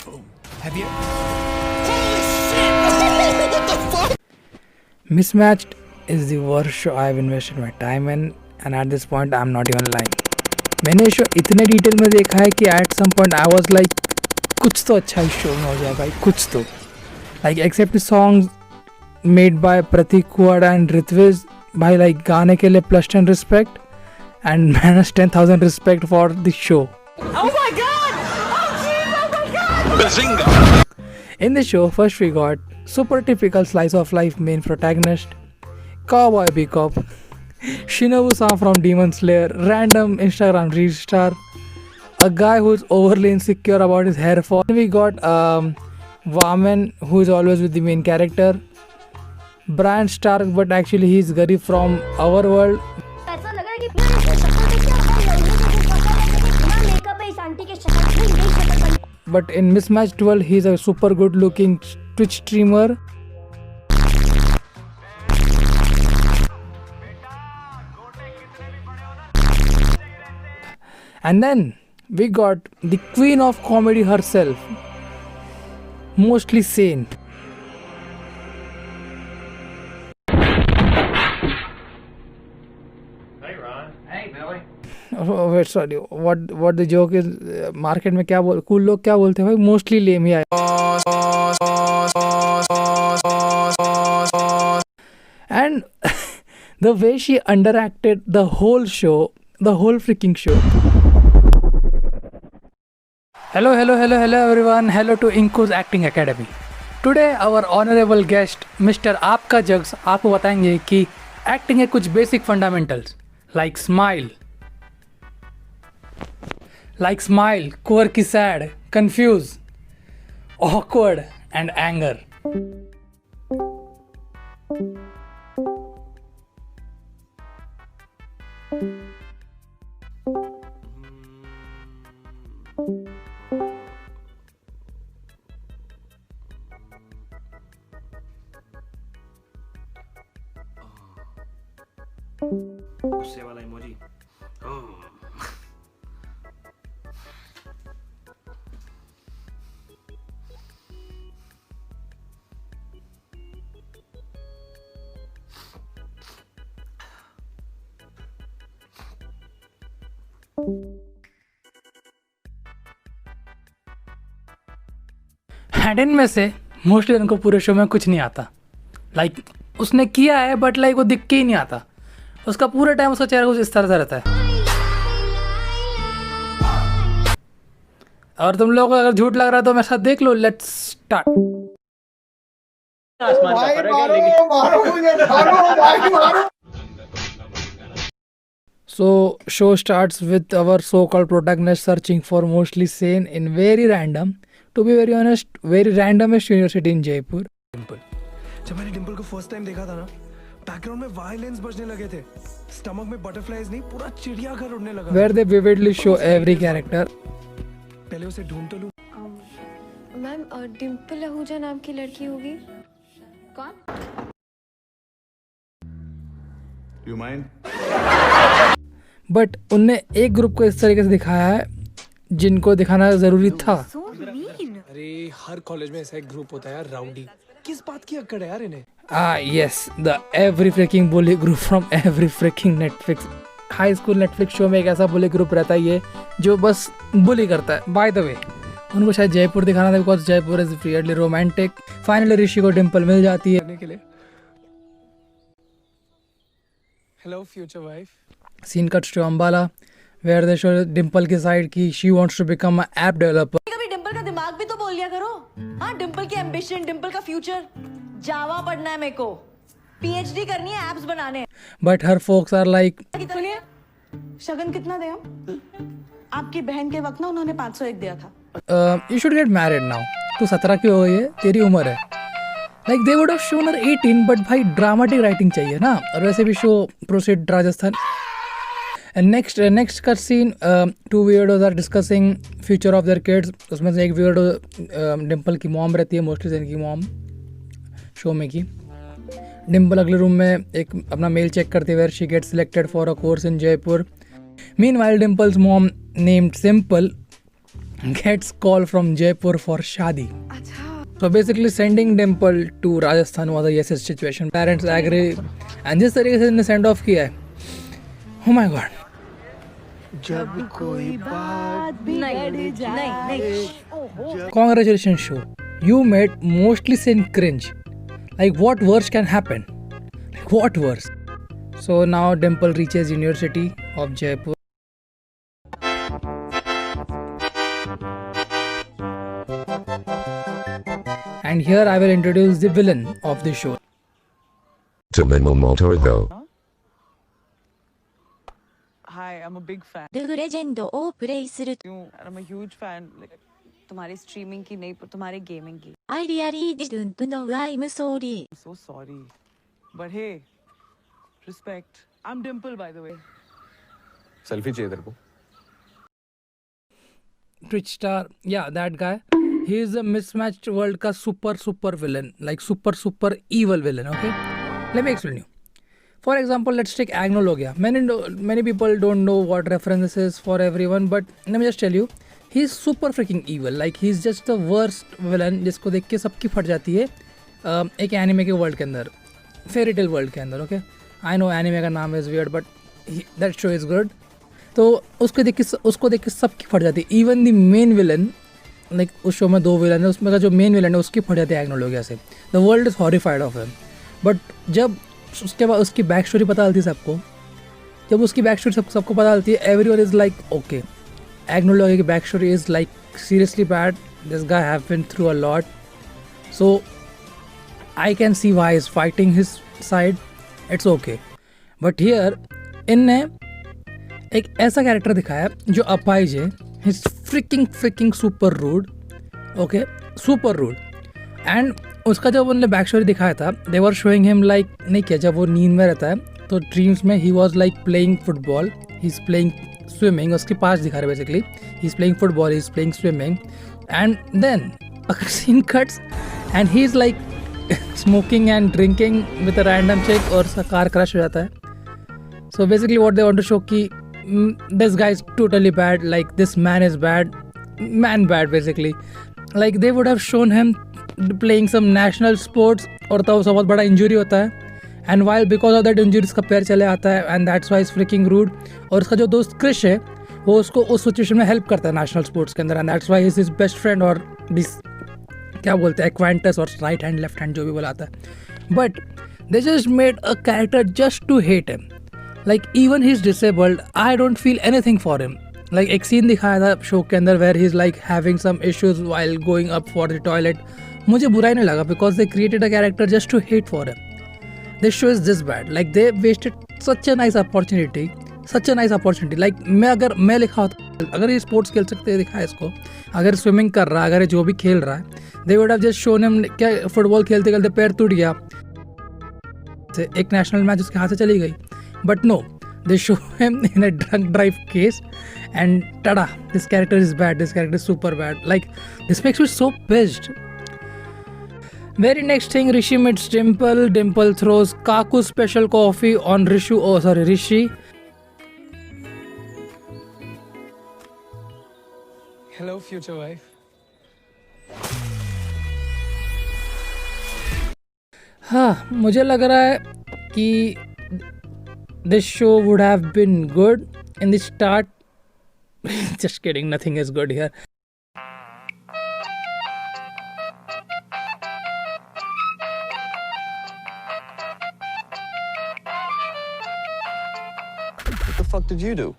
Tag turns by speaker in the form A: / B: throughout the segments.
A: Have you? Holy shit! What the fuck? Mismatched is the worst show I've invested my time in, and at this point I'm not even lying. मैंने show इतने detail में देखा है कि at some point I was like कुछ तो अच्छा इस शो में हो जाए भाई, कुछ तो. Like except the songs made by Pratik Kuwada and Ritviz, भाई like गाने के लिए +10 respect and minus 10,000 respect for the show.
B: Oh my god! Oh jeez! Oh my god!
C: Bazinga!
A: In the show, first we got super typical slice of life main protagonist, Cowboy Bebop, Shinobu-san from Demon Slayer, random Instagram reel star, a guy who's overly insecure about his hair fall. Then we got Vaman, who is always with the main character, Bran Stark, but actually he's Garib from our world.
D: ऐसा लग रहा है कि makeup है इस aunty के शक्ल.
A: But in Mismatched World, he's a super good looking Twitch streamer. And then we got the queen of comedy herself, mostly sane.
E: Hey Ron. Hey Billy.
A: Oh, wait, sorry. What the joke is? Market में क्या बोल cool लोग क्या बोलते हैं भाई? Mostly lame ही आए. And the way she underacted the whole show, the whole freaking show. Hello everyone. Hello to Inko's Acting Academy. Today our honorable guest Mr. आपका जग्स आपको बताएंगे कि एक्टिंग के कुछ basic fundamentals like smile, quirky, sad, confused, awkward and anger.
E: गुस्से वाला emoji.
A: And इनमें से मोस्टली उनको पूरे शो में कुछ नहीं आता. लाइक उसने किया है बट लाइक वो दिख के ही नहीं आता. उसका पूरे टाइम उसका चेहरा कुछ इस तरह से रहता है. और तुम लोगों को अगर झूठ लग रहा है तो मेरे साथ देख लो. Let's start.
E: आसमान का फर्क है लेकिन
A: So show starts with our so-called protagonist searching for mostly sane in very random, to be very honest, very randomest university in Jaipur.
F: जब मैंने डिम्पल को फर्स्ट टाइम देखा था ना, बैकग्राउंड में वायलेंस बजने लगे थे, स्टमक में बटरफ्लाइज नहीं पूरा चिड़ियाघर उड़ने लगा.
A: Where they vividly show every character.
F: पहले उसे ढूंढ तो लूं.
G: मैम डिम्पल आहूजा नाम की लड़की होगी.
D: कौन?
C: You mind?
A: बट उनने एक ग्रुप को इस तरीके से दिखाया है जिनको दिखाना जरूरी था.
F: अरे हर कॉलेज में ऐसा एक ग्रुप होता है यार, राउडी. किस बात की अक्कड़ है यार इन्हें?
A: Yes, the every freaking bully group from every freaking Netflix high school Netflix show में एक ऐसा बुली ग्रुप रहता है ये जो बस बुली करता है. बाय द वे उनको शायद जयपुर दिखाना था because Jaipur is weirdly romantic. Finally Rishi को डिम्पल मिल जाती है
F: करने के लिए. Hello future wife.
A: Scene cuts to Ambala where they show Dimple की साइड की she wants to become a app developer.
B: कभी डिम्पल का दिमाग भी तो बोल लिया करो. हाँ, डिम्पल की एम्बिशन, डिम्पल का फ्यूचर. जावा पढ़ना है मेरे को, पीएचडी करनी है, एप्स बनाने.
A: But her folks are like
B: सुनिए, शगन कितना दे हम? आपकी बहन के वक्त ना उन्होंने 501 दिया था.
A: You should get married now. तू 17 की हो गई है, तेरी उम्र है. Like they would have shown her 18 but भाई ड्रामेटिक राइटिंग चाहिए ना. और वैसे भी show proceed Rajasthan. Next cut scene two videos are discussing future of their kids. उसमें से एक वीडियो डिम्पल की मॉम रहती है, मोस्टली इनकी मॉम शो में की. डिम्पल अगले रूम में एक अपना मेल चेक करते हुए she get selected for a course in Jaipur. Meanwhile Dimple's mom named simple gets call from Jaipur for shadi. So basically sending Dimple to Rajasthan was a yes situation. Parents agree and जिस तरीके से इन्हें send off किया है, oh my god. Congratulations show. You made mostly sin cringe. Like what worse can happen? Like what worse? So now Dimple reaches University of Jaipur. And here I will introduce the villain of the show.
H: Motor though.
I: Hi, I'm a big fan.
B: ルグレジェンドをプレイする
I: And I'm a huge fan. Like, तुम्हारी streaming की नहीं पर तुम्हारे gaming की.
B: I really didn't know. I'm sorry.
I: I'm so sorry. But hey, respect. I'm Dimple, by the way.
C: Selfie चाहिए तेरे को?
A: Twitch star, yeah, that guy. He is a mismatched world का super villain, like super evil villain. Okay, let me explain you. For example, let's take Agnol हो गया. Many people don't know what references is for everyone, but let me just tell you, he's super freaking evil. Like he's just the worst villain जिसको देख के सबकी फट जाती है एक एनिमे के वर्ल्ड के अंदर, फेरी टेल वर्ल्ड के अंदर. ओके, आई नो एनिमे का नाम is weird but that show is good. तो उसको देख के सबकी फट जाती है. Even the main villain, like उस शो में 2 विलन है, उसमें का जो मेन विलन है उसकी फट जाती है एग्नोलोगिया से. The world is horrified of him. But जब उसके बाद उसकी बैक स्टोरी पता चलती है सबको, जब उसकी बैक स्टोरी सबको पता चलती है, एवरीवन इज लाइक ओके, एग्नोलोगिया की back story is like seriously bad. This guy have been through a lot, so I can see why is fighting his side. It's okay. But here इनने एक ऐसा character दिखाया जो अपाइज है. He's freaking super rude. Okay, super rude. And उसका जब उन्होंने बैक स्टोरी दिखाया था, they were showing him like, नहीं किया, जब वो नींद में रहता है तो ड्रीम्स में he was like playing football, he is playing swimming. उसके पास दिखा रहे basically, he is playing football, he is playing swimming. And then a scene cuts and he is like smoking and drinking with a random chick और उसका car crash हो जाता है. So basically what they want to show कि this guy is totally bad, like this man is bad, man bad basically. Like they would have shown him playing some national sports और तब उसका बहुत बड़ा injury होता है, and while because of that injury उसका पैर चले आता है, and that's why he's freaking rude. और उसका जो दोस्त क्रिश है वो उसको उस सिचुएशन में हेल्प करता है नेशनल स्पोर्ट्स के अंदर, and that's why he's his best friend और this क्या बोलते हैं एक्वांटस और राइट हैंड लेफ्ट हैंड जो भी बुलाता है. But they just made a character just to hate him. Like even he is disabled, I don't feel anything for him. Like एक सीन दिखाया था शो के अंदर where he is like having some issues while going up for the toilet. मुझे बुरा ही नहीं लगा because they created a character just to hate for him. This show is this bad. Like they wasted such a nice opportunity, such a nice opportunity. Like मैं लिखा होता, अगर ये स्पोर्ट्स खेल सकते दिखाया इसको, अगर स्विमिंग कर रहा है, अगर जो भी खेल रहा है, दे would have just shown him. क्या फुटबॉल खेलते खेलते पैर टूट गया, एक नेशनल मैच उसके हाथ से चली गई. But no, they show him in a drunk drive case and tada, this character is bad, this character is super bad. Like this makes me so pissed. Very next thing, Rishi meets Dimple. Dimple throws Kaku special coffee on Rishi.
F: Hello, future wife.
A: हाँ, मुझे लग रहा है कि this show would have been good in the start. Just kidding, nothing is good here.
C: What the fuck did you do?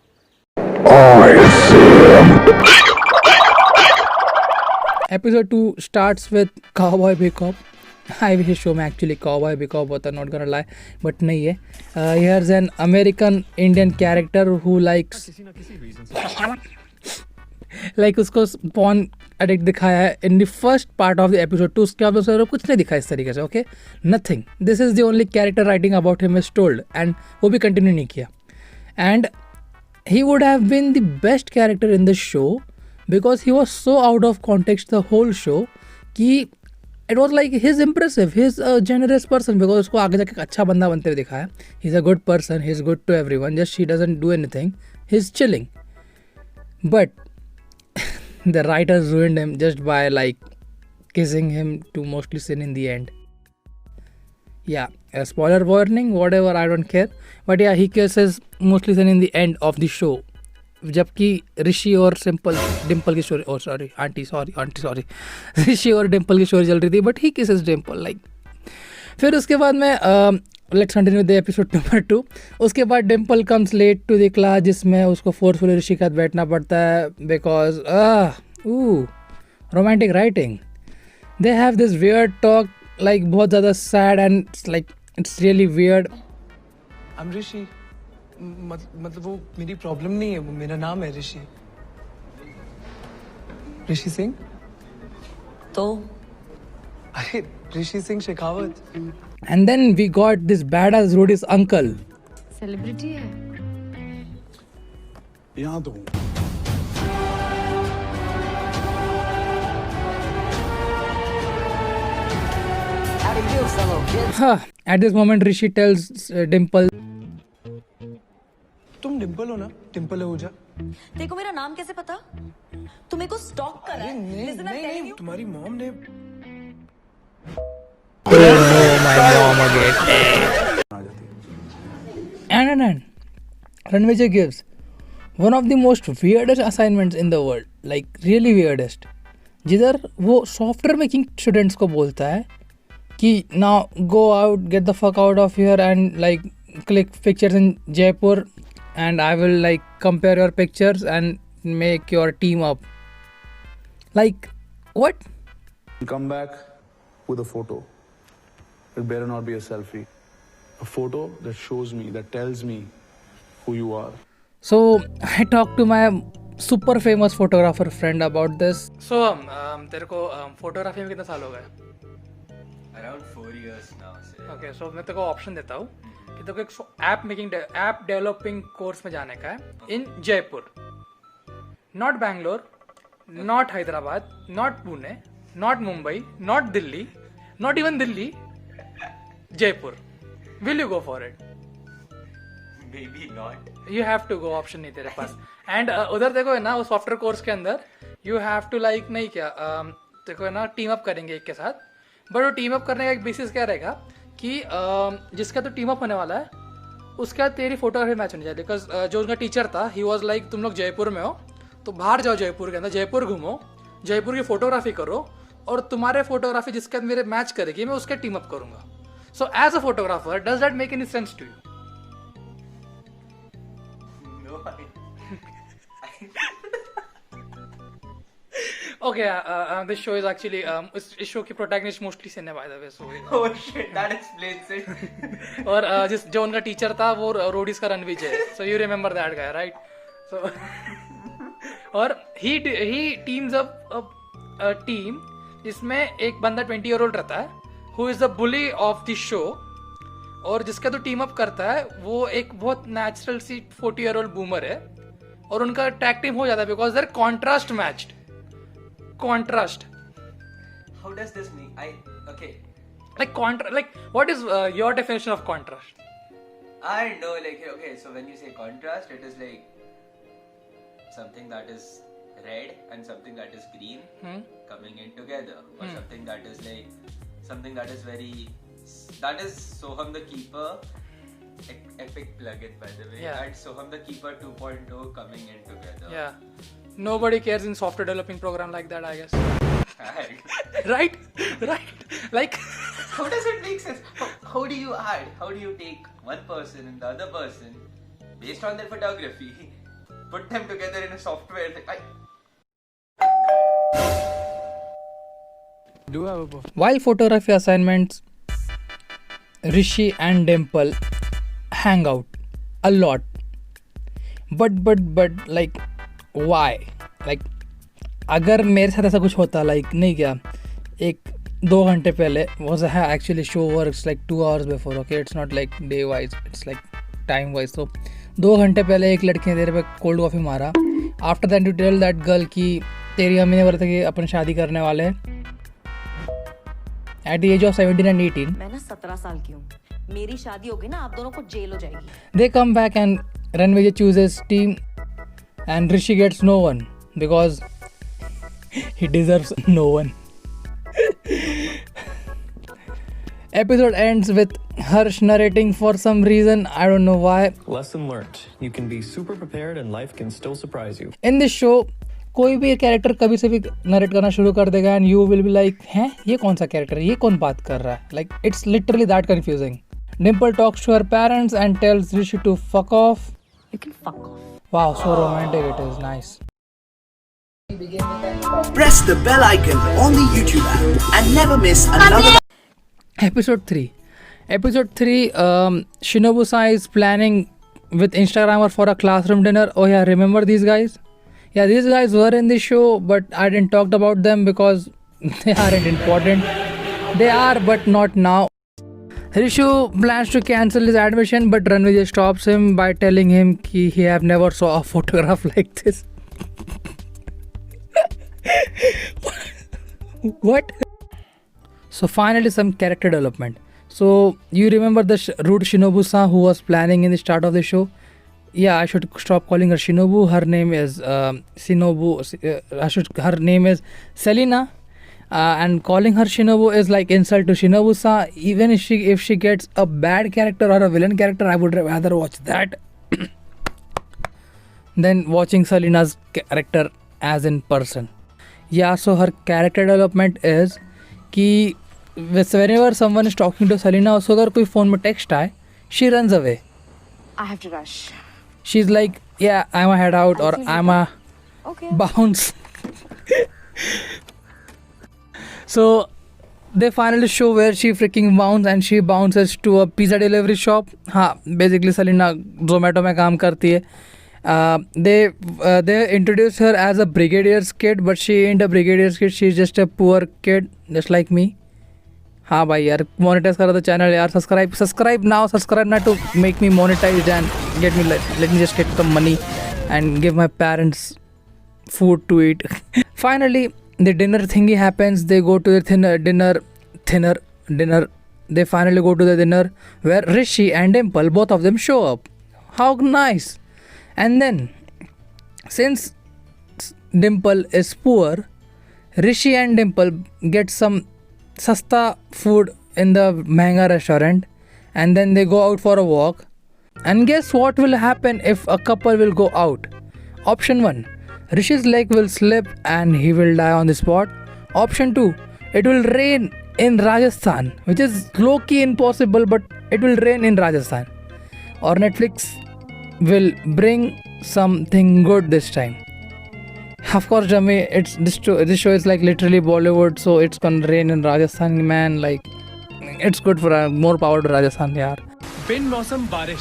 A: Episode 2 starts with Cowboy Bebop. I wish show में actually Cowboy Bebop होता, not gonna lie, but नहीं है. Here's an American Indian character who likes like उसको porn addict दिखाया है in the first part of the episode 2. उसके बाद उसको कुछ नहीं दिखा इस तरीके से. Okay, nothing. This is the only character writing about him is told, and वो भी continue नहीं किया. And he would have been the best character in the show because he was so out of context the whole show कि it was like he's impressive, he's a generous person because उसको आगे जाके अच्छा बंदा बनते हुए दिखाया. He's a good person, he's good to everyone, just he doesn't do anything, he's chilling. But the writers ruined him just by like kissing him to Mostly Sin in the end. Yeah, a spoiler warning, whatever, I don't care. But yeah, he kisses Mostly Sin in the end of the show. जबकि ऋषि और डिम्पल की story aunty sorry ऋषि और डिम्पल की story चल रही थी, but he kisses Dimple like. फिर उसके बाद में let's continue the episode number 2. उसके बाद Dimple comes late to the class, जिसमें उसको फोर्सफुली ऋषि के साथ बैठना पड़ता है because romantic writing. They have this weird talk like बहुत ज़्यादा sad and like it's really weird.
F: I'm Rishi. मतलब वो मेरी प्रॉब्लम नहीं है, वो मेरा नाम है ऋषि. ऋषि सिंह.
B: तो
F: अरे Rishi Singh Shekhawat.
A: And then we got this badass Rudy's uncle.
G: Celebrity है.
C: यहाँ तो
A: At this moment, Rishi tells Dimple,
F: तुम डिम्पल हो ना? डिम्पल आहूजा.
B: तेरे को मेरा नाम कैसे पता? तू मेरे को स्टॉक कर रहा है. Listen, I'm telling you.
F: तुम्हारी मॉम ने.
A: and Ranvijay gives one of the most weirdest assignments in the world, like really weirdest. जिधर वो सॉफ्टवेयर मेकिंग स्टूडेंट्स को बोलता है कि now go out, get the fuck out of here and like click pictures in Jaipur and I will like compare your pictures and make your team up. Like what?
H: Come back with a photo. It better not be a selfie. A photo that shows me, that tells me who you are.
A: So I talked to my super famous photographer friend about this. So तेरे को photography में कितना साल हो गए?
E: Around 4 years now.
A: Okay, so मैं तेरे को ऑप्शन देता हूँ कि तेरे को एक ऐप डेवलपिंग कोर्स में जाने का है in Jaipur, not Bangalore, not Hyderabad, not Pune, not Mumbai, not Delhi, not even Delhi, Jaipur. Will you go for it?
E: Maybe not.
A: You have to go, option नहीं तेरे पास. एंड उधर देखो है ना, वो सॉफ्टवेयर कोर्स के अंदर यू हैव टू लाइक नहीं क्या देखो है ना, टीम अप करेंगे एक के साथ. बट वो टीम अप करने का एक बेसिस क्या रहेगा कि जिसका तो टीम अप होने वाला है उसका तेरी फोटोग्राफी मैच होनी चाहिए. बिकॉज जो उनका टीचर था, ही वॉज लाइक तुम लोग जयपुर में हो तो बाहर जाओ, जयपुर के अंदर जयपुर घूमो, जयपुर की फोटोग्राफी करो और तुम्हारे फोटोग्राफी जिसके अंदर मेरे मैच करेगी मैं उसके टीम अप करूंगा. So as a photographer does that make any sense to you?
E: No,
A: Okay, this show is actually इस show की protagonist mostly sin है by the way, so
E: Oh shit, that explains it.
A: और जो उनका teacher था वो Roadies का रणविजय है, so you remember that guy, right? So और he teams up a team जिसमें एक बंदा 20-year-old रहता है who is the bully of the show, और जिसका तो टीम अप करता है वो एक बहुत नेचुरल सी 40-year-old बूमर है और उनका टैग टीम हो जाता है because their contrast matched. Contrast.
E: How does this mean? Okay.
A: Like what is your definition of contrast?
E: I know, like, okay, so when you say contrast, it is like something that is red and something that is green coming in together, or something that is like something that is that is Soham the Keeper, epic plugin by the way,
A: Yeah.
E: and Soham the Keeper 2.0 coming in together.
A: Yeah. Nobody cares in software developing program like that, I guess. Right? Like
E: How does it make sense? How do you add? How do you take one person and the other person based on their photography, put them together in a software?
F: Do have a
A: while photography assignments, Rishi and Dimple hang out a lot. But like why? Like अगर मेरे साथ ऐसा कुछ होता like नहीं क्या, 1-2 घंटे पहले was actually show works like 2 hours before, okay, it's not like day wise, it's like time wise. So 2 घंटे पहले एक लड़की ने तेरे पे कोल्ड कॉफी मारा, after that you tell that girl कि तेरी मम्मी ने बोला था कि अपन शादी करने वाले at the age of 17 and 18.
B: मैं ना 17 साल की हूँ, मेरी शादी होगी ना आप दोनों को जेल हो जाएगी.
A: They come back and Ranvijay chooses team and Rishi gets no one because He deserves no one. Episode ends with Harsh narrating for some reason. I don't know why.
J: Lesson learned. You can be super prepared and life can still surprise you.
A: In this show, कोई भी character कभी से भी narrate करना शुरू कर देगा and you will be like, हैं ये कौन सा कैरेक्टर है, ये कौन बात कर रहा है. Like it's literally that confusing. Dimple talks to her parents and tells Rishi to fuck off.
B: You can fuck off.
A: Wow, so romantic it is. Nice.
K: Press the bell icon on the YouTube app and never miss another.
A: Episode 3. Shinobu-san is planning with Instagrammer for a classroom dinner. Oh yeah, remember these guys? Yeah, these guys were in the show, but I didn't talk about them because they aren't important. They are, but not now. Rishu plans to cancel his admission, but Ranvijay stops him by telling him he have never saw a photograph like this. What? So finally some character development. So you remember the rude Shinobu-san who was planning in the start of the show? Yeah, I should stop calling her Shinobu. Her name is her name is Selena. And calling her Shinobu is like insult to Shinobu-san. Even if she gets a bad character or a villain character, I would rather watch that than watching Selena's character as in person. Yeah, so her character development is कि whenever someone is talking to Selena, उसको अगर कोई phone में text आए, she runs away.
B: I have to rush.
A: She's like, yeah, I'm a head out or I'm a bounce. So they finally show where she freaking bounces and she bounces to a pizza delivery shop. हाँ, basically Selena Zomato में काम करती है. They introduced her as a brigadier's kid, but she ain't a brigadier's kid. She's just a poor kid, just like me. हाँ भाई यार, monetize करो तो channel यार, subscribe now to make me monetized and let me just get some money and give my parents food to eat. Finally, the dinner thingy happens. They go to the dinner. They finally go to the dinner where Rishi and Dimple, both of them show up. How nice! And then, since Dimple is poor, Rishi and Dimple get some sasta food in the Mehanga restaurant and then they go out for a walk. And guess what will happen if a couple will go out? Option 1. Rishi's leg will slip and he will die on the spot. Option 2. It will rain in Rajasthan, which is low-key impossible, but it will rain in Rajasthan. Or Netflix will bring something good this time. Of course, Jami, this show is like literally Bollywood, so it's gonna rain in Rajasthan, man. Like, it's good for more power to Rajasthan, yaar.
F: बिन मौसम बारिश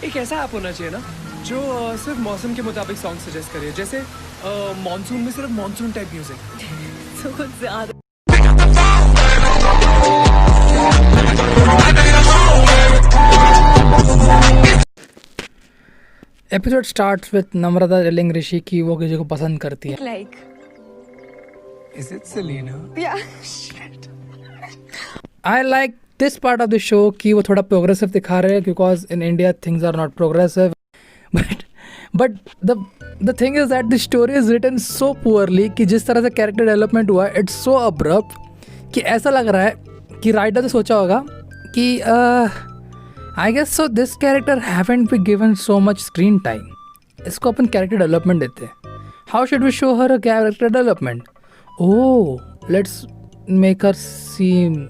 F: एक ऐसा app होना चाहिए ना जो सिर्फ मौसम के मुताबिक सॉन्ग सजेस्ट करे, जैसे मॉनसून में सिर्फ monsoon type music.
A: Episode starts with Namrata telling Rishi कि वो किसी को पसंद करती है.
G: Like,
F: Is it Selena?
G: yeah, shit.
A: I like this part of the show कि वो थोड़ा progressive दिखा रहे हैं because in India things are not progressive. But the thing is that the story is written so poorly कि जिस तरह से character development हुआ है, it's so abrupt कि ऐसा लग रहा है कि writer ने सोचा होगा कि I guess so this character haven't been given so much screen time. इसको अपन character development देते हैं. How should we show her a character development? Oh, let's make her seem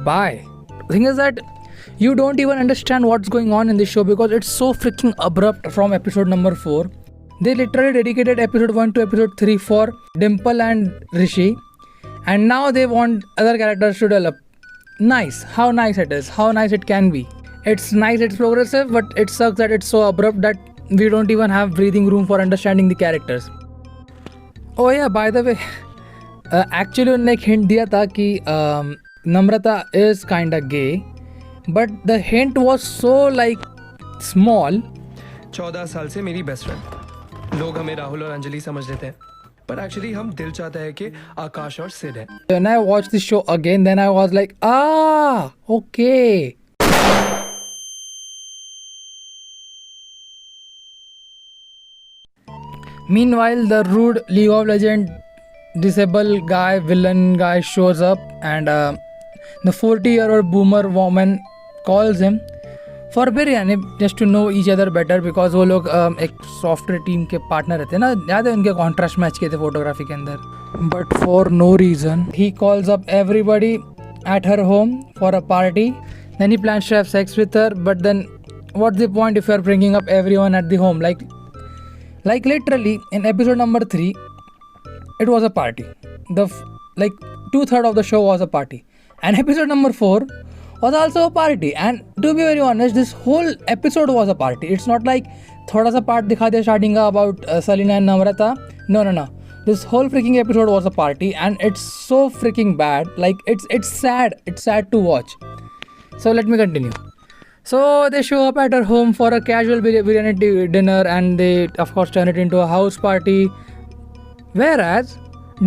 A: bi. The thing is that you don't even understand what's going on in the show because it's so freaking abrupt from episode number 4. They literally dedicated episode 1 to episode 3 for Dimple and Rishi, and now they want other characters to develop. Nice. How nice it is. How nice it can be. It's nice, it's progressive, but it sucks that it's so abrupt that we don't even have breathing room for understanding the characters. Oh yeah, by the way, actually उन्होंने एक hint दिया था कि Namrata is kinda gay, but the hint was so like small.
F: 14 साल से मेरी best friend. लोग हमें राहुल और अंजलि समझ लेते हैं, पर एक्चुअली हम दिल चाहता है कि आकाश और सिड है.
A: When I watched the show again, then I was like, okay. Meanwhile, the rude League of Legends disabled guy, villain guy shows up, and the 40-year-old boomer woman calls him for biryani just to know each other better, because वो लोग एक software team के partner रहते हैं ना, याद है उनके कॉन्ट्रास्ट मैच किए थे फोटोग्राफी के अंदर. But for no reason he calls up everybody at her home for a party. Then he plans to have sex with her, but then what's the point if you are bringing up everyone at the home? Like literally in episode number 3 it was a party. Like 2/3 of the show was a party, and episode number 4 was also a party. And to be very honest, this whole episode was a party. It's not like thoda sa part dikha diya starting ka about Salina and Namrata. No. This whole freaking episode was a party, and it's so freaking bad. Like it's sad. It's sad to watch. So let me continue. So they show up at her home for a casual biryani dinner, and they of course turn it into a house party. Whereas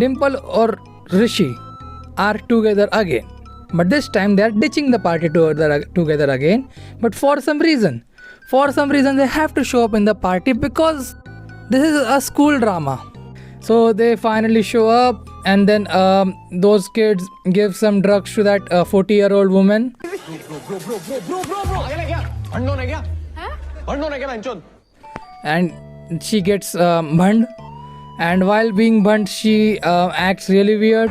A: Dimple or Rishi are together again, but this time they are ditching the party together again. But for some reason they have to show up in the party because this is a school drama. So they finally show up, and then those kids give some drugs to that 40-year-old woman. And she gets burned, and while being burnt she acts really weird.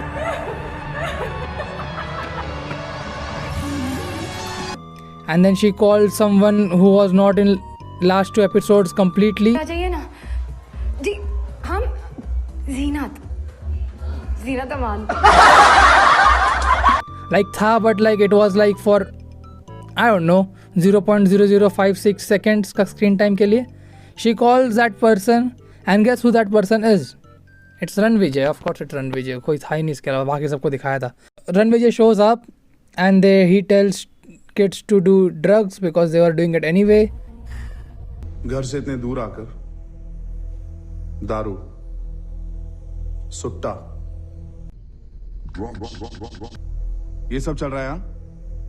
A: And then she called someone who was not in last 2 episodes completely.
G: Zeenat Aman.
A: Like tha, but like it was like for I don't know 0.0056 seconds का screen time के लिए. She calls that person, and guess who that person is? It's Ranvijay. Of course it's Ranvijay. कोई था ही नहीं इसके अलावा, बाकी सबको दिखाया था. Ranvijay shows up, and he tells kids to do drugs because they were doing it anyway.
H: घर से इतने दूर आकर दारू, सुट्टा, ये सब चल रहा है. यहाँ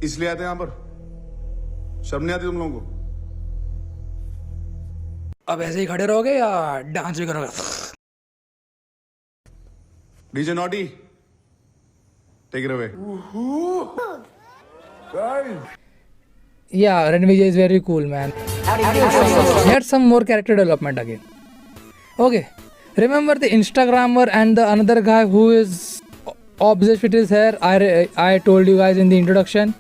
H: इसलिए आते हैं. यहाँ पर शर्म नहीं आती तुम लोगों को?
A: अब ऐसे ही खड़े रहोगे या डांस भी करोगे?
H: DJ Naughty, take it away.
A: Yeah, Ranvijay is very cool, man. Here's some more character development again. Okay, remember the Instagrammer and the another guy who is obsessed with his hair? I told you guys in the introduction.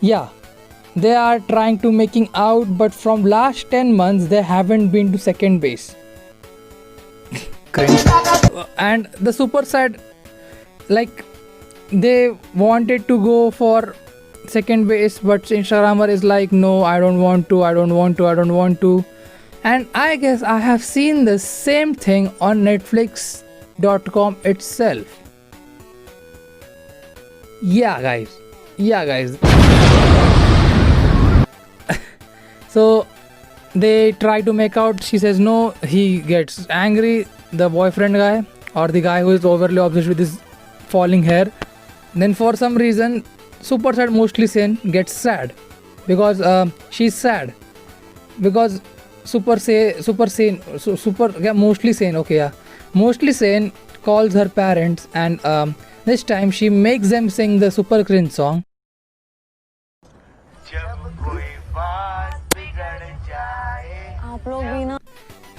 A: Yeah, they are trying to making out, but from last 10 months they haven't been to second base. And the super sad, like they wanted to go for second base, but Instagrammer is like, no, I don't want to. And I guess I have seen the same thing on Netflix.com itself. Yeah guys. So they try to make out, she says no, he gets angry, the boyfriend guy or the guy who is overly obsessed with his falling hair. Then for some reason Super Sad Mostly Sane gets sad because she's sad because Mostly Sane calls her parents, and this time she makes them sing the super cringe song.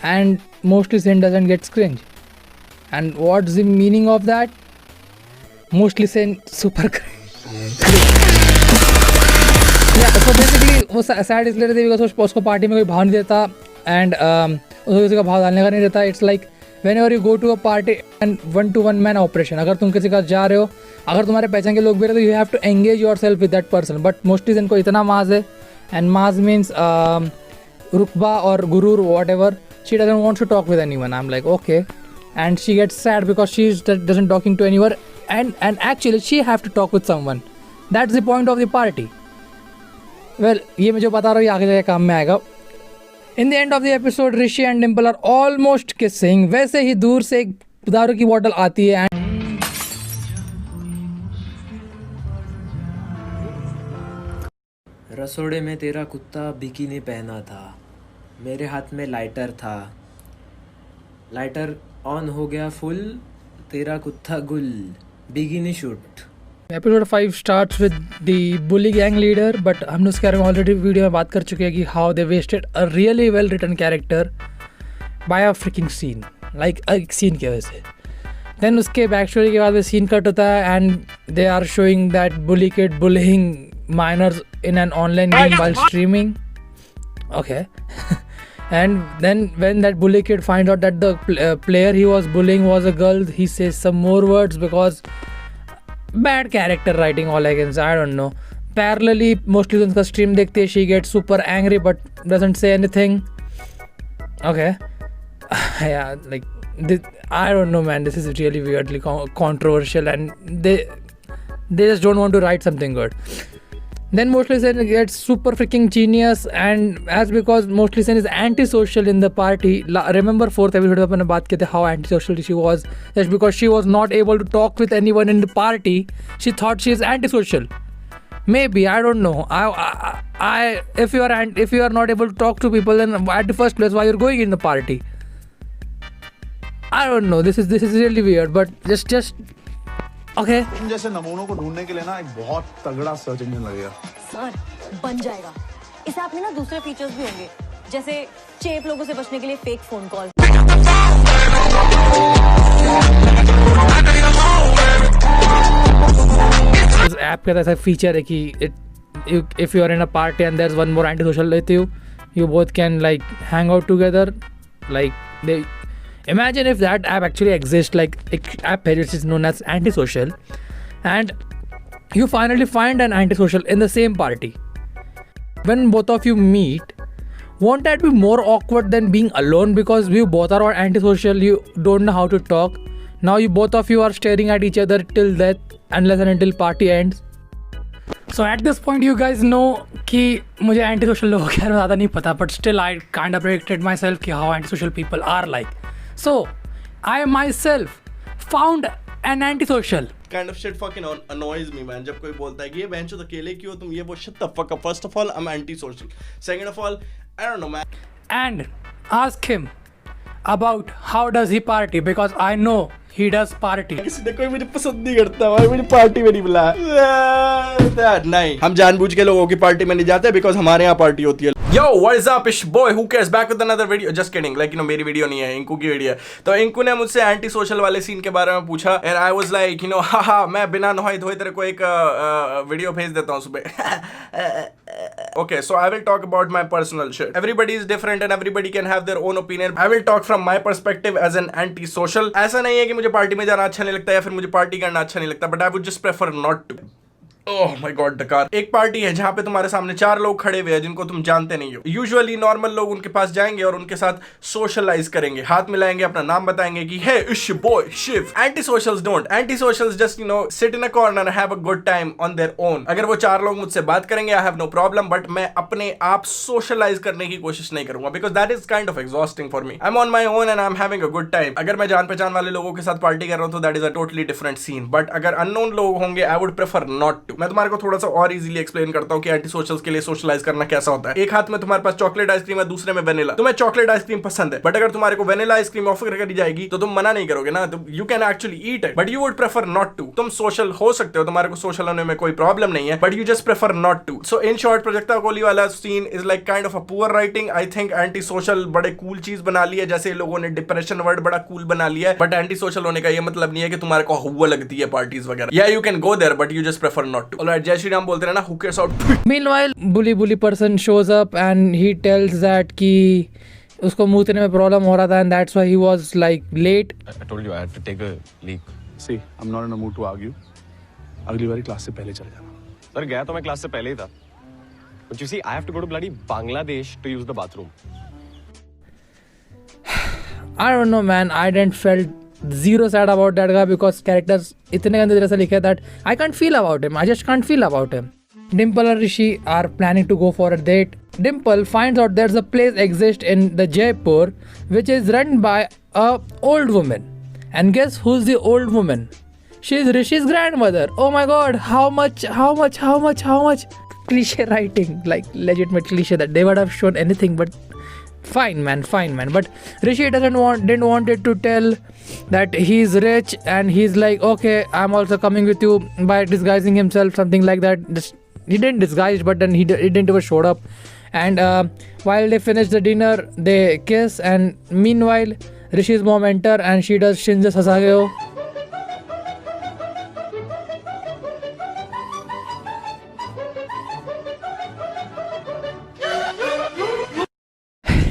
A: And Mostly Sane doesn't get cringe. And what's the meaning of that? Mostly Sane super cringe. Yeah, so basically वो sad इसलिए रहती है because उसको party में कोई भाव नहीं देता, and उसको किसी का भाव डालने का नहीं रहता. It's like whenever you go to a party and 1-to-1 man operation, अगर तुम किसी का जा रहे हो, अगर तुम्हारे पहचान के लोग भी रहे तो you have to engage yourself with that person. But mostly इनको इतना माज है, and माज means रुकबा or gurur whatever. She doesn't want to talk with anyone. I'm like okay, and she gets sad because she doesn't talking to anyone, and actually she have to talk with someone. That's the point of the party. Well, ये मैं जो बता रहा हूँ ये आगे जाके काम में आएगा. In the end of the episode, Rishi and Dimple are almost kissing. वैसे ही दूर से एक दारू की बोतल आती है and
L: रसोड़े में तेरा कुत्ता बिकिनी पहना था, मेरे हाथ में लाइटर था, लाइटर ऑन हो गया फुल तेरा कुत्ता गुल bikini shoot.
A: Episode 5 starts with the bully gang leader, but हम लोग इसके बारे में already वीडियो में बात कर चुके हैं कि how they wasted a really well written character by a freaking scene, like एक scene की वजह से. Then उसके back story के बाद में scene cut होता है and they are showing that bully kid bullying minors in an online game while streaming. Okay. And then when that bully kid finds out that the player he was bullying was a girl, he says some more words because bad character writing, all I can say. I don't know. Parallelly, mostly उनका stream देखते हैं, she gets super angry but doesn't say anything. Okay. Yeah, like this, I don't know, man. This is really weirdly controversial, and they just don't want to write something good. Then Mostly Sen gets super freaking genius, and as because Mostly Sen is antisocial in the party. Remember 4th episode में अपने बात किए थे how antisocial she was. Just because she was not able to talk with anyone in the party, she thought she is antisocial. Maybe, I don't know. If you are not able to talk to people, then at the first place why you're going in the party? I don't know. This is really weird, but just okay.
H: इन जैसे नमूनों को ढूंढने के लिए ना एक बहुत तगड़ा सर्च इंजन लगेगा.
B: सर बन जाएगा. इस ऐप में ना दूसरे फीचर्स भी होंगे, जैसे चेप लोगों से बचने के लिए फेक फोन कॉल.
A: इस ऐप का ऐसा फीचर है कि if you are in a party and there's one more antisocial with you, you both can like hang out together. Like they imagine if that app actually exists, like app which is known as antisocial, and you finally find an antisocial in the same party. When both of you meet, won't that be more awkward than being alone, because you both are antisocial, you don't know how to talk. Now you both of you are staring at each other till death, unless and until party ends. So at this point you guys know कि मुझे antisocial लोगों के बारे में ज़्यादा नहीं पता, but still I kind of predicted myself कि how antisocial people are like. So I myself found an antisocial.
M: Kind of shit fucking annoys me, man. जब कोई बोलता है कि ये बेंच अकेले क्यों तुम ये वो, shut the fuck up. First of all, I'm antisocial. Second of all, I don't know, man.
A: And ask him about how does he party, because I know he does party.
M: किसी ने कोई मुझे पसंद नहीं करता भाई, मुझे पार्टी में नहीं बुलाया. नहीं, हम जानबूझ के लोगों की पार्टी में नहीं जाते because हमारे यहाँ पार्टी होती है. Yo, what is up? It's boy who cares back with another video. Just kidding. Like you know, मेरी वीडियो नहीं है, इंकू की वीडियो है. तो इंकू ने मुझसे एंटी सोशल वाले सीन के बारे में पूछा, and I was like, you know, हाहा, मैं बिना नहाए धोए तेरे को एक वीडियो भेज देता हूँ सुबह. Okay, so I will talk about my personal shit. Everybody is different and everybody can have their own opinion. I will talk from my perspective as an anti-social. ऐसा नहीं है कि मुझे पार्टी में जाना अच्छा नहीं लगता या फिर मुझे पार्टी करना अच्छा नहीं लगता, but I would just prefer not to. Oh my God डकार. एक पार्टी है जहां पे तुम्हारे सामने 4 लोग खड़े हुए हैं जिनको तुम जानते नहीं हो. यूजुअली नॉर्मल लोग उनके पास जाएंगे और उनके साथ सोशलाइज करेंगे, हाथ मिलाएंगे, अपना नाम बताएंगे कि hey it's your boy Shiv. Anti socials don't. Anti socials just you know sit in a corner have a good time on their own. अगर वो 4 लोग मुझसे बात करेंगे I have no problem, but मैं अपने आप सोशलाइज करने की कोशिश नहीं करूंगा because that is kind of exhausting for me. I am on my own and I am having a good time. अगर मैं जान पहचान वाले लोगों के साथ पार्टी कर रहा हूं तो that is a totally different scene, but अगर अननोन लोग होंगे I would prefer not to. मैं तुम्हारे को थोड़ा सा और इजीली एक्सप्लेन करता हूं कि एंटी सोशल्स के लिए सोशलाइज करना कैसा होता है. एक हाथ में तुम्हारे पास चॉकलेट आइसक्रीम है, दूसरे में वेनिला. तुम्हें चॉकलेट आइसक्रीम पसंद है, बट अगर तुम्हारे को वेनिला आइसक्रीम ऑफर करी जाएगी तो तुम मना नहीं करोगे ना. You can actually eat it but you would prefer not to. तुम सोशल हो सकते हो, तुम्हारे को सोशल होने में कोई प्रॉब्लम नहीं है, but you just prefer not to. So in short Prajakta Kohli वाला scene is like kind of a poor writing. I think anti social बड़े कूल चीज बना ली है, जैसे लोगों ने डिप्रेशन वर्ड बड़ा कूल बना लिया है, बट एंटी सोशल होने का ये मतलब नहीं है कि तुम्हारे को हुआ लगती है पार्टीज वगैरह. या you can go there but you just prefer not to. Alright, जय श्री राम बोलते रहना. Who cares out.
A: Meanwhile, bully person shows up and he tells that कि उसको मूतने में प्रॉब्लम हो रहा था and that's why he was like late.
C: I told you I had to take a leak.
H: See, I'm not in a mood to argue. अगली बारी class से पहले चले जाना.
C: सर गया तो मैं क्लास से पहले ही था. But you see, I have to go to bloody Bangladesh to use the bathroom.
A: I don't know, man. I didn't felt zero sad about that guy because characters इतने गंदे तरह से लिखे that I can't feel about him. I just can't feel about him. Dimple and Rishi are planning to go for a date. Dimple finds out there's a place exists in the Jaipur which is run by a old woman. And guess who's the old woman? She's Rishi's grandmother. Oh my god, how much cliche writing, like legitimate cliche that they would have shown anything but fine man, but Rishi didn't want it to tell that he's rich, and he's like, okay, I'm also coming with you, by disguising himself, something like that. He didn't disguise, but then he didn't even showed up. And while they finish the dinner, they kiss, and meanwhile Rishi's mom enter and she does Shinja Sasageo.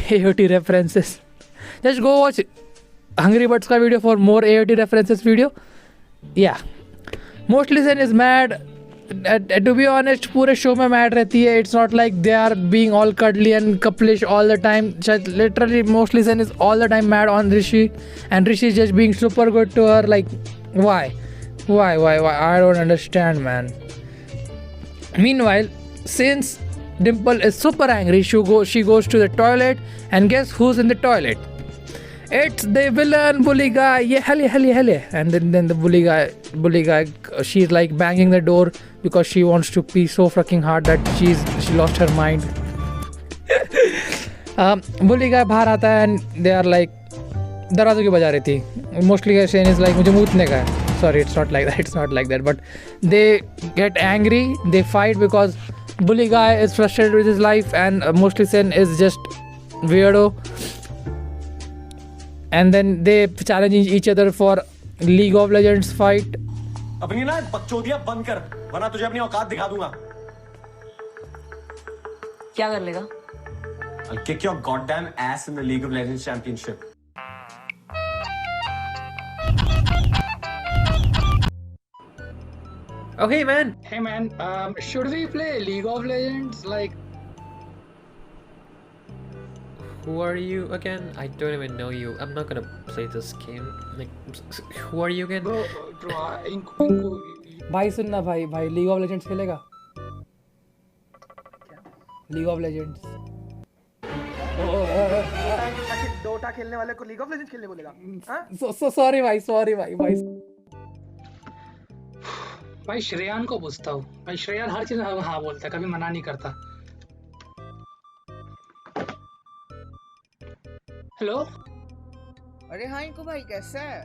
A: AOT references. Just go watch Hungry Birds ka video for more AOT references video. Yeah. Mostly Sen is mad. To be honest, पूरे show में mad रहती है. It's not like they are being all cuddly and couplish all the time. Just literally, Mostly Sen is all the time mad on Rishi, and Rishi is just being super good to her. Like, why? I don't understand, man. Meanwhile, since Dimple is super angry, she goes to the toilet, and guess who's in the toilet? It's the villain bully guy. Yeah, hell. And then the bully guy, she's like banging the door because she wants to pee so fucking hard that she lost her mind. Bully guy बाहर आता है, and they are like, दरवाज़ा क्यों बजा रही थी? Mostly Sen is like, मुझे मूतने का है. Sorry, it's not like that. But they get angry, they fight because bully guy is frustrated with his life, and Mostly Sen is just weirdo. And then they challenge each other for League of Legends fight.
C: अपनी ना बकचोदियां बंद कर, वरना तुझे अपनी औकात दिखा दूंगा.
B: क्या कर लेगा?
C: I'll kick your goddamn ass in the League of Legends Championship.
A: Okay, man. Hey, man. Should we play League of Legends? Like,
N: who are you again? I don't even know you. I'm not gonna play this game. Like, who are you again?
A: bro, भाई सुनना भाई League of Legends खेलेगा? League of Legends.
O: Dota खेलने वाले को league of legends खेलने बोलेगा?
A: हाँ? Sorry भाई. भाई श्रेयान को पूछता हूँ. भाई श्रेयान हर चीज हाँ बोलता है, कभी मना नहीं करता. हेलो.
O: अरे हाँ इनको भाई कैसा है?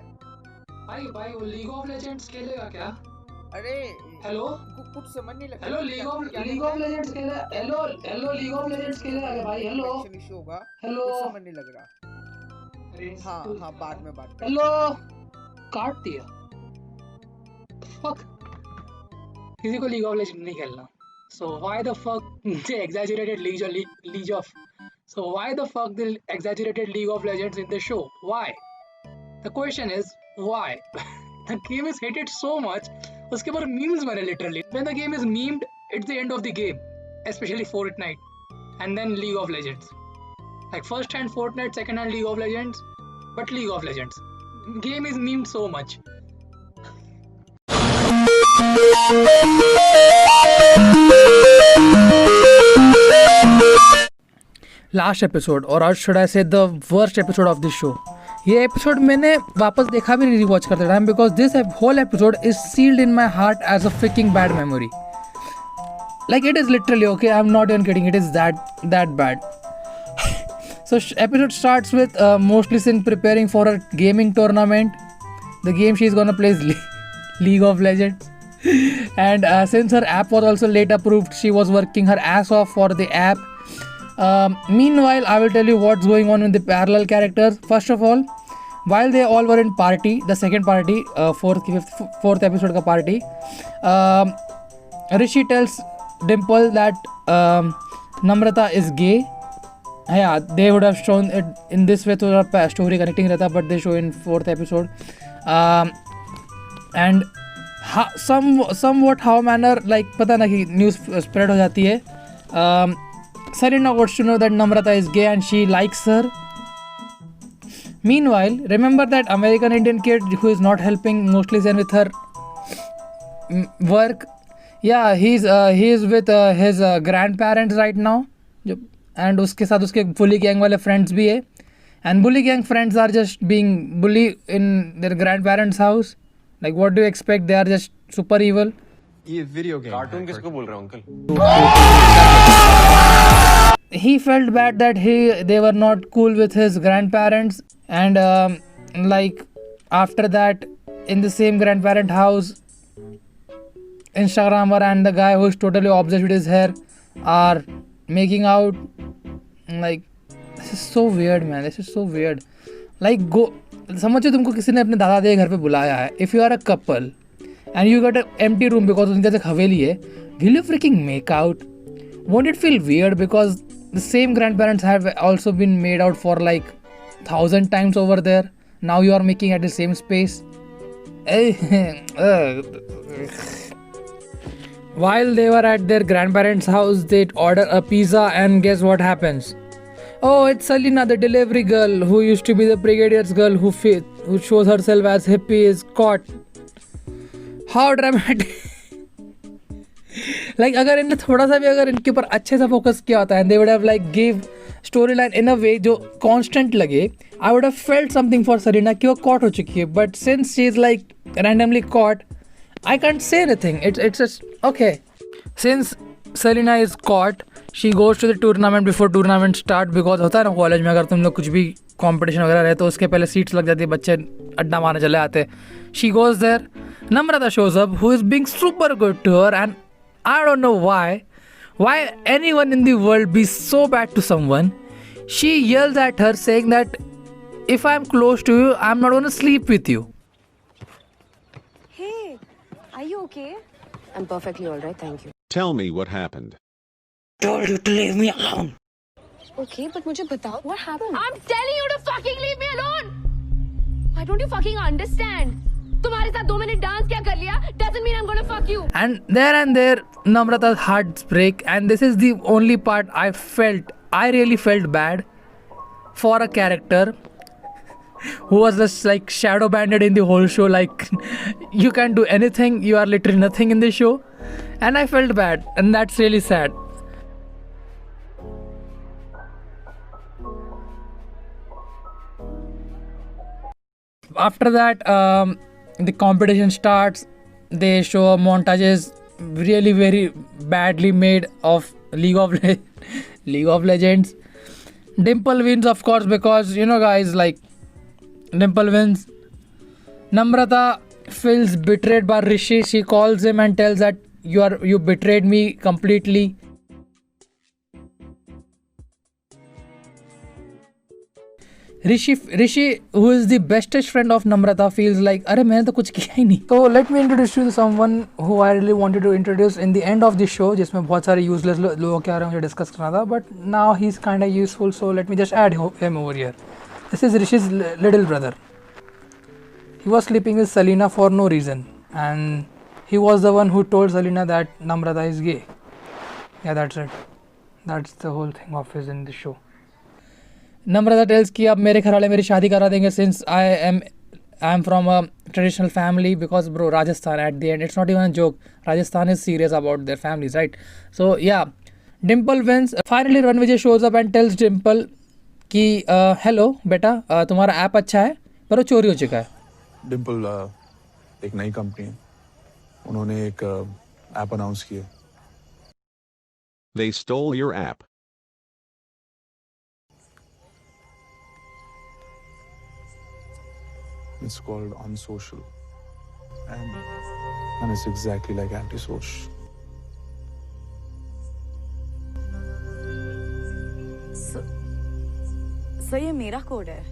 A: भाई वो लीग ऑफ लेजेंड्स खेलेगा क्या?
O: अरे
A: हेलो
O: कुछ समझ नहीं लगा.
A: हेलो लीग ऑफ लेजेंड्स खेलेगा. हेलो लीग ऑफ लेजेंड्स खेलेगा क्या भाई? हेलो
O: इशू होगा.
A: हेलो
O: समझ नहीं लग रहा. हाँ बाद में बात.
A: हेलो काट दिया. फक, किसी को लीग ऑफ लेजेंड्स नहीं खेलना. So why the fuck they exaggerated why the fuck they exaggerated League of Legends in the show? Why? The question is why? The game is hated so much. उसके ऊपर memes बने literally. When the game is memed, it's the end of the game. Especially Fortnite, and then League of Legends. Like first hand Fortnite, second hand League of Legends, but League of Legends. Game is memed so much. Last episode, और आज should I say the worst episode of this show. ये episode मैंने वापस देखा भी नहीं rewatch करते time, because this whole episode is sealed in my heart as a freaking bad memory. Like it is literally, okay, I'm not even kidding, it is that bad. So episode starts with Mostly Sen preparing for a gaming tournament. The game she's gonna play is League of Legends. And since her app was also late approved, she was working her ass off for the app. Meanwhile, I will tell you what's going on with the parallel characters. First of all, while they all were in party, the second party, fourth episode ka party, Rishi tells Dimple that Namrata is gay. Yeah, they would have shown it in this way to the story connecting रहता, but they show in fourth episode. And somewhat how manner, like पता ना कि news spread हो जाती है. Sarina wants to know that Namrata is gay and she likes her. Meanwhile, remember that American Indian kid who is not helping Mostly Sen with her work? Yeah, he is with his grandparents right now, and उसके साथ उसके bully gang वाले friends भी है, and bully gang friends are just being bully in their grandparents' house. Like what do you expect? They are just super evil.
C: ये video game cartoon किसको बोल रहा हूँ uncle?
A: he felt bad that they were not cool with his grandparents, and like after that, in the same grandparent house, Instagrammer and the guy who is totally obsessed with his hair are making out. Like, this is so weird, man. This is so weird. Like, go, समझो तुमको किसी ने अपने दादा के घर पे बुलाया है. If you are a couple and you got an empty room because उनके पास एक हवेली है, will you freaking make out? Won't it feel weird because the same grandparents have also been made out for like 1,000 times over there? Now you are making at the same space. While they were at their grandparents' house, they order a pizza, and guess what happens? Oh, it's Selena, the delivery girl who used to be the brigadier's girl who shows herself as hippie, is caught. How dramatic. Like, अगर इनने थोड़ा सा भी अगर इनके ऊपर अच्छे से फोकस किया होता है, and they would have like give storyline in a way जो constant लगे, I would have felt something for Selena कि वो caught हो चुकी है. But since she is like randomly caught, I can't say anything. It's just okay. Since Selena is caught, she goes to the tournament before tournament start, because होता है ना college में अगर तुम लोग कुछ भी कंपटीशन वगैरह रहे तो उसके पहले सीट्स लग जाती है, बच्चे अड्डा मारने चले आते. She goes there. Namrata shows up, who is being super good to her, and I don't know why anyone in the world be so bad to someone. She yells at her saying that if I'm close to you, I'm not gonna sleep with you.
G: Hey, are you okay? I'm perfectly alright, thank you.
P: Tell me what happened.
A: Told you to leave me alone.
G: Okay, but मुझे बताओ what happened?
D: I'm telling you to fucking leave me alone. Why don't you fucking understand? तुम्हारे साथ 2 minute dance क्या कर लिया doesn't mean I'm gonna fuck you.
A: And there, Namrata's heart break, and this is the only part I really felt bad for a character who was just like shadow banned in the whole show. Like, you can't do anything, you are literally nothing in the show, and I felt bad, and that's really sad. After that, the competition starts. They show montages really very badly made of League of Legends. Dimple wins, of course, because you know, guys, like, Dimple wins. Namrata feels betrayed by Rishi. She calls him and tells that you betrayed me completely. Rishi, who is the bestest friend of Namrata, feels like, अरे मैंने तो कुछ किया ही नहीं. So let me introduce you to someone who I really wanted to introduce in the end of the show, जिसमें बहुत सारे useless लोग क्या रहे हैं मुझे discuss करना था, but now he's kind of useful, so let me just add him over here. This is Rishi's little brother. He was sleeping with Selena for no reason, and he was the one who told Selena that Namrata is gay. Yeah, that's it. That's the whole thing of his in the show. Namrata tells कि अब मेरे घर वाले मेरी शादी करा देंगे since I am from a traditional family, because bro, Rajasthan, at the end it's not even a joke. Rajasthan is serious about their families, right? So yeah, Dimple wins. Finally Ranvijay shows up and tells Dimple कि hello बेटा, तुम्हारा app अच्छा है पर वो चोरी हो चुका है.
H: डिम्पल एक नई कंपनी है, उन्होंने एक ऐप अनाउंस किया.
P: They stole your app.
H: It's called Unsocial, and it's exactly like Antisocial.
B: So ये मेरा कोड है.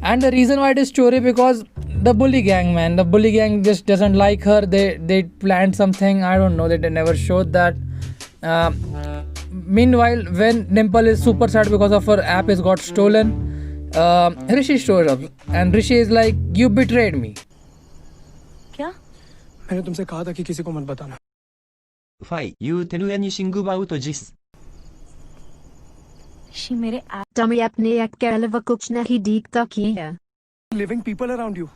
A: And the reason why it is story, because the bully gang, man, the bully gang just doesn't like her. They planned something, I don't know, they never showed that. Meanwhile, when Dimple is super sad because of her app is got stolen, Rishi shows up, and Rishi is like, you betrayed me.
B: क्या?
F: मैंने तुमसे कहा था कि किसी को मत बताना.
L: Why you tell anything about this?
B: She मेरे app.
D: तुम्हें अपने ऐप के अलावा कुछ नहीं दिखता क्या?
F: Living people around you.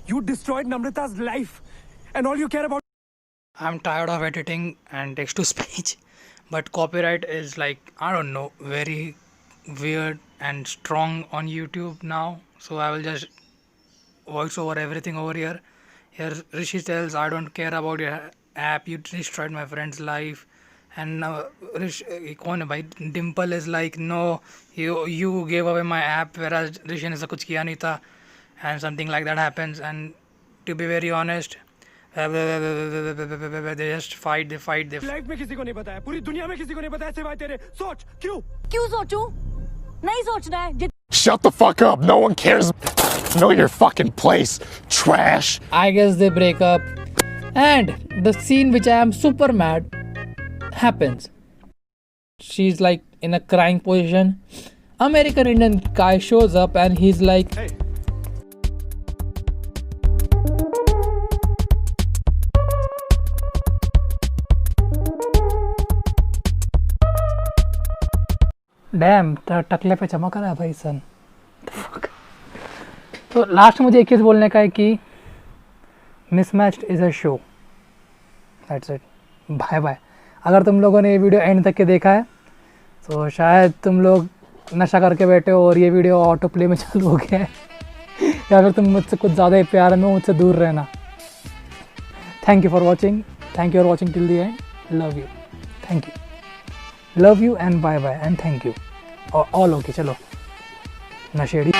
F: You destroyed Namrata's life, and all you care about.
A: I'm tired of editing and text to speech, but copyright is like, I don't know, very weird and strong on YouTube now, so I will just voice over everything over here. Here Rishi tells, I don't care about your app, you destroyed my friend's life, And कौन है भाई? Dimple is like, no, you gave away my app, whereas Rishan ऐसा कुछ किया नहीं था, and something like that happens. And to be very honest, they just fight.
F: Life में किसी को नहीं पता है, पूरी दुनिया में किसी को नहीं पता है सिवाय तेरे. सोच
B: क्यों सोचूं? नहीं सोचना है.
Q: Shut the fuck up. No one cares. Know your fucking place. Trash.
A: I guess they break up, and the scene which I am super mad happens. She's like in a crying position. American Indian guy shows up and he's like,
F: hey.
A: Dam टकले पे चमक रहा है भाई सन. तो last मुझे एक चीज़ बोलने का है कि mismatched is a show. That's it. Bye bye. अगर तुम लोगों ने ये वीडियो एंड तक के देखा है तो शायद तुम लोग नशा करके बैठे हो और ये वीडियो ऑटो प्ले में चालू हो गया है, या फिर तुम मुझसे कुछ ज़्यादा ही प्यार में, मुझसे दूर रहना. Thank you for watching. Thank you for watching till the end. Love you. Thank you. Love you and bye bye and thank you. और ऑल ओके. चलो नशेड़ी.